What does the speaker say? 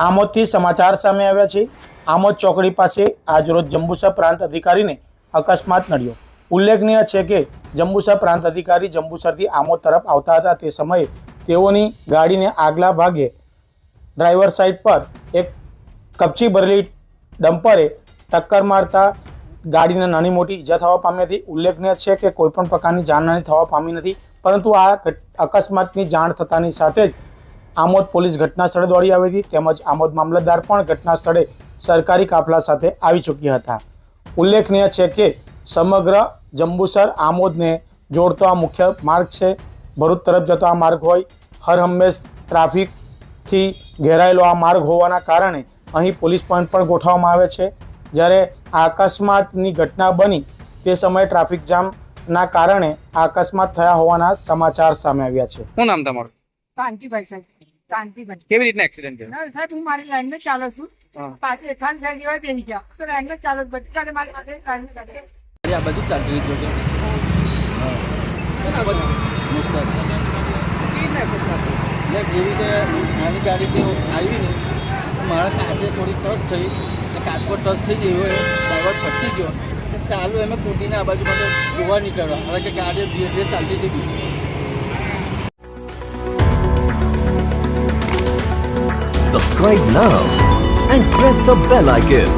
આમોદથી સમાચાર સામે આવ્યા છે। આમોદ ચોકડી પાસે આજરોજ જંબુસર પ્રાંત અધિકારીને અકસ્માત નડ્યો। ઉલ્લેખનીય છે કે જંબુસર પ્રાંત અધિકારી જંબુસરથી આમોદ તરફ આવતા હતા। તે સમયે તેઓની ગાડીને આગલા ભાગે ડ્રાઈવર સાઈડ પર એક કપચી ભરેલી ડમ્પરે ટક્કર મારતા ગાડીને નાની મોટી ઈજા થવા પામી હતી। ઉલ્લેખનીય છે કે કોઈપણ પ્રકારની જાનહાનિ થવા પામી નથી, પરંતુ આ અકસ્માતની જાણ થતાની સાથે જ આમોદ પોલીસ ઘટના સ્થળે દોડી આવી હતી, તેમજ આમોદ મામલતદાર પણ ઘટના સ્થળે સરકારી કાફલા સાથે આવી ચૂક્યા હતા। ઉલ્લેખનીય છે કે સમગ્ર જંબુસર આમોદને જોડતો આ મુખ્ય માર્ગ છે। ભરૂચ તરફ જતો આ માર્ગ હોય, હર હંમેશ ટ્રાફિકથી ઘેરાયેલો આ માર્ગ હોવાના કારણે અહીં પોલીસ પોઈન્ટ પણ ગોઠવવામાં આવે છે। જ્યારે આ અકસ્માતની ઘટના બની તે સમયે ટ્રાફિક જામના કારણે આ અકસ્માત થયા હોવાના સમાચાર સામે આવ્યા છે। શું નામ તમારું? શાંતિભાઈ સાહેબ, શાંતિભાઈ। કેવી રીતના એક્સિડન્ટ થયો? ના સાહેબ, હું મારી લાઈનમાં ચાલું છું, પાછી એખાન સાઈડ જેવા બેસી ગયા તો લાઈનમાં ચાલુ બધાને મારી સાથે લાઈનમાં ચાલે આ બાજુ ચાલતી રહી જોકે આ બાજુ મુશ્કેલ એટલે જેવી રીતે નાની ગાડી જે આવી ને મારા કાચે થોડી ટચ થઈ, કાચ પર ટચ થઈ ગઈ હોય, ડ્રાઈવર ફટકી ગયો, ચાલુ એમ કૂટીને આ બાજુ મને જોવા નીકળવા, હવે કે ગાડી ધીરે ધીરે ચાલતી હતી। Subscribe now and press the bell icon.